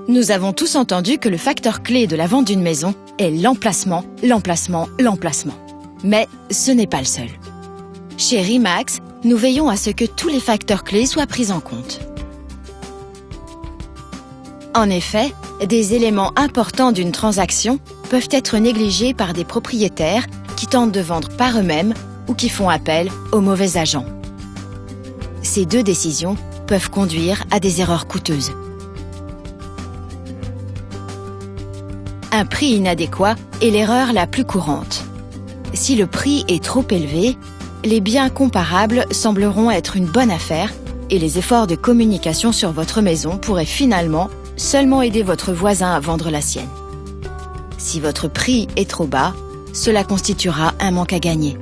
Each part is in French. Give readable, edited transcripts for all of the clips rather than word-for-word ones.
Nous avons tous entendu que le facteur clé de la vente d'une maison est l'emplacement, l'emplacement, l'emplacement. Mais ce n'est pas le seul. Chez RE/MAX, nous veillons à ce que tous les facteurs clés soient pris en compte. En effet, des éléments importants d'une transaction peuvent être négligés par des propriétaires qui tentent de vendre par eux-mêmes ou qui font appel aux mauvais agents. Ces deux décisions peuvent conduire à des erreurs coûteuses. Un prix inadéquat est l'erreur la plus courante. Si le prix est trop élevé, les biens comparables sembleront être une bonne affaire et les efforts de communication sur votre maison pourraient finalement seulement aider votre voisin à vendre la sienne. Si votre prix est trop bas, cela constituera un manque à gagner.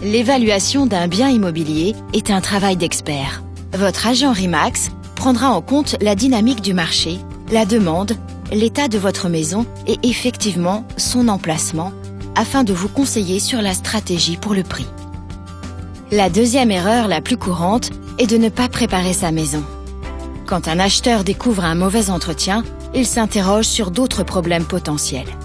L'évaluation d'un bien immobilier est un travail d'expert. Votre agent RE/MAX prendra en compte la dynamique du marché, la demande, l'état de votre maison et effectivement son emplacement afin de vous conseiller sur la stratégie pour le prix. La deuxième erreur la plus courante est de ne pas préparer sa maison. Quand un acheteur découvre un mauvais entretien, il s'interroge sur d'autres problèmes potentiels.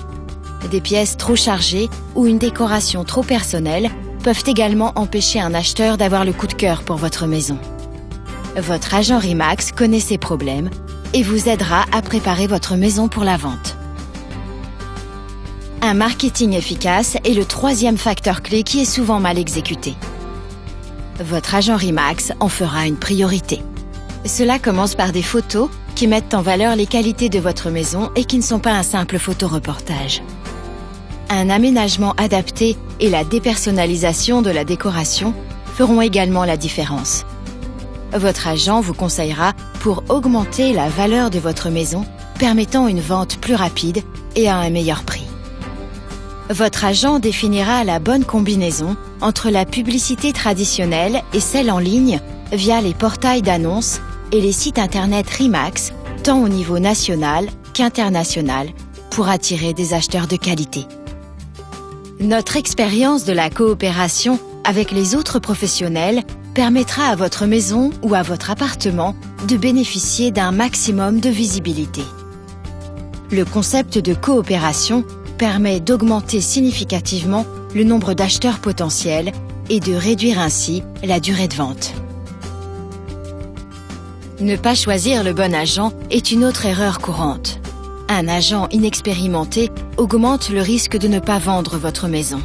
Des pièces trop chargées ou une décoration trop personnelle peuvent également empêcher un acheteur d'avoir le coup de cœur pour votre maison. Votre agent RE/MAX connaît ces problèmes et vous aidera à préparer votre maison pour la vente. Un marketing efficace est le troisième facteur clé qui est souvent mal exécuté. Votre agent RE/MAX en fera une priorité. Cela commence par des photos qui mettent en valeur les qualités de votre maison et qui ne sont pas un simple photoreportage. Un aménagement adapté et la dépersonnalisation de la décoration feront également la différence. Votre agent vous conseillera pour augmenter la valeur de votre maison, permettant une vente plus rapide et à un meilleur prix. Votre agent définira la bonne combinaison entre la publicité traditionnelle et celle en ligne via les portails d'annonces et les sites internet RE/MAX, tant au niveau national qu'international, pour attirer des acheteurs de qualité. Notre expérience de la coopération avec les autres professionnels permettra à votre maison ou à votre appartement de bénéficier d'un maximum de visibilité. Le concept de coopération permet d'augmenter significativement le nombre d'acheteurs potentiels et de réduire ainsi la durée de vente. Ne pas choisir le bon agent est une autre erreur courante. Un agent inexpérimenté augmente le risque de ne pas vendre votre maison.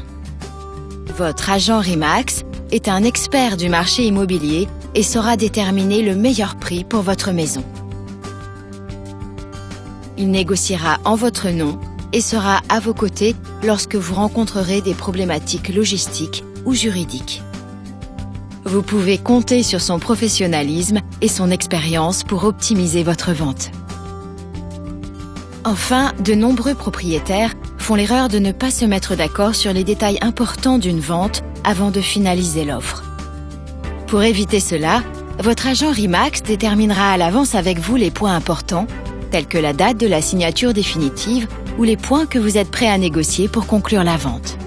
Votre agent RE/MAX est un expert du marché immobilier et saura déterminer le meilleur prix pour votre maison. Il négociera en votre nom et sera à vos côtés lorsque vous rencontrerez des problématiques logistiques ou juridiques. Vous pouvez compter sur son professionnalisme et son expérience pour optimiser votre vente. Enfin, de nombreux propriétaires font l'erreur de ne pas se mettre d'accord sur les détails importants d'une vente avant de finaliser l'offre. Pour éviter cela, votre agent RE/MAX déterminera à l'avance avec vous les points importants, tels que la date de la signature définitive ou les points que vous êtes prêt à négocier pour conclure la vente.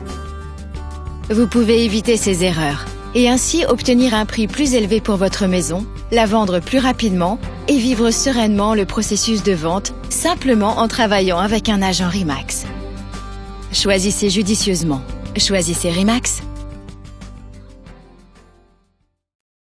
Vous pouvez éviter ces erreurs et ainsi obtenir un prix plus élevé pour votre maison, la vendre plus rapidement et vivre sereinement le processus de vente simplement en travaillant avec un agent RE/MAX. Choisissez judicieusement. Choisissez RE/MAX.